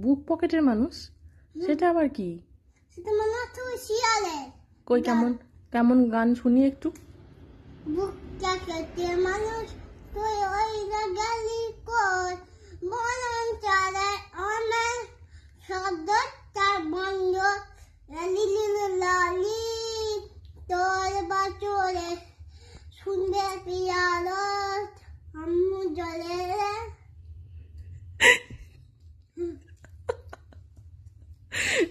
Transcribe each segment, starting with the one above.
বুক পকেটের মানুষ? সেটা আবার কি? সেটা মনে হচ্ছে ওই শিয়ালের। কই কেমন কেমন গান শুনি একটু। বুক পকেটের মানুষ তুই ওই গেলি কর, বলন চারে আমার শব্দ তার বন্ধ লালি লালি তোর বাচরে শুনবে পিয়ারত আম্মু জলে।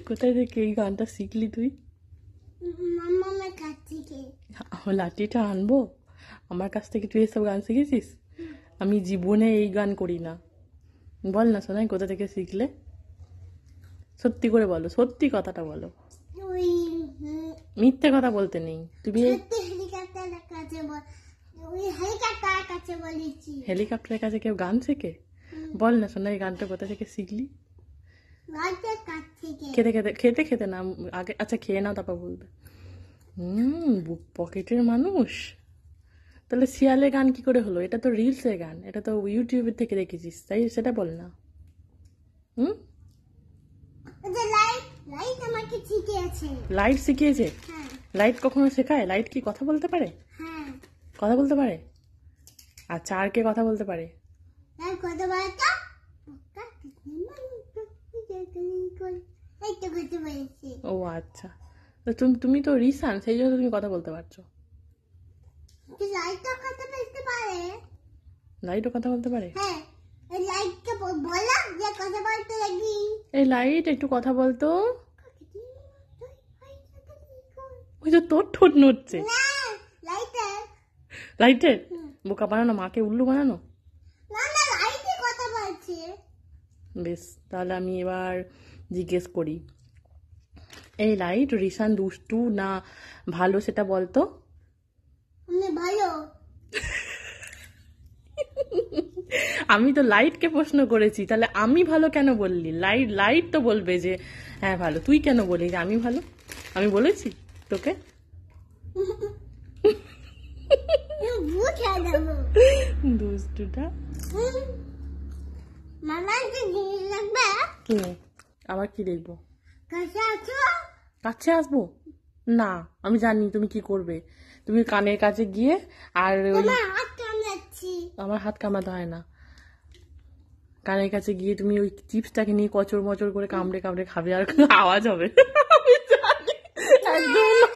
কোথায় থেকে এই গানটা শিখলি তুই? মামার কাছ থেকে। লাঠিটা আনবো? আমার কাছ থেকে তুই এসব গান শিখেছিস? আমি জীবনে এই গান করি না। বল না শোনাই, কোথা থেকে শিখলে? সত্যি করে বলো, সত্যি কথাটা বলো, ওই মিথ্যে কথা বলতে নেই। তুমি হেলিকপ্টারের কাছে ওই হেলিকপ্টারের কাছে বলেছি। হেলিকপ্টারের কাছে কেউ গান শেখে? বল না শোনা, এই গানটা কোথা থেকে শিখলি? গাছের কাছ থেকে। খেতে খেতে খেতে খেতে না আগে, আচ্ছা খেয়ে নাও তারপর বলবে। বুক পকেটের মানুষ। তাহলে শিয়ালের গান কি করে হলো? এটা তো রিলসের গান, এটা তো ইউটিউবের থেকে রেখেছিস, তাই সেটা বল না। লাইট আমাকে শিখিয়েছে। লাইট শিখিয়েছে? হ্যাঁ লাইট কখনো শেখায়? লাইট কি কথা বলতে পারে? হ্যাঁ। কথা বলতে পারে? আচ্ছা, আর কে কথা বলতে পারে? আর কত বলতো এই তো করতে পেরেছি। ও আচ্ছা, তো তুমি তো রিসান, সেই জন্য তুমি কথা বলতে পারছো। লাইটটা কথা বলতে পারে? লাইটও কথা বলতে পারে? হ্যাঁ, এই লাইটকে বলা যে কথা বলতে লাগি। এই লাইট একটু কথা বলতো। ওই তো তোর ঠোঁট নড়ছে। না, লাইটার। লাইটের বোকা বানানো, মাকে উল্লু বানানো। না না, লাইটে কথা বলছে। বেশ, তাহলে আমি এবার জিজ্ঞেস করি, এই লাইট রিসান দুষ্টু না ভালো সেটা বলতো। আমি ভালো। আমি তো লাইটকে প্রশ্ন করেছি, তাহলে আমি ভালো কেন বললি? লাইট লাইট তো বলবে যে হ্যাঁ ভালো, তুই কেন বললি যে আমি ভালো? আমি বলেছি তোকে? দুষ্টুটা। মামা কি জিনিস লাগবে? কি আবার কি দেখবো? কাছে আছো? কাছে আসবো না, আমি জানি তুমি কি করবে। তুমি কানের কাছে গিয়ে আর ওই, তোমার হাত কামড়াচ্ছি। আমার হাত কামড়াতে হয় না। কানের কাছে গিয়ে তুমি ওই চিপসটাকে নিয়ে কচর মচর করে কামড়ে কামড়ে খাবে, আর আওয়াজ হবে।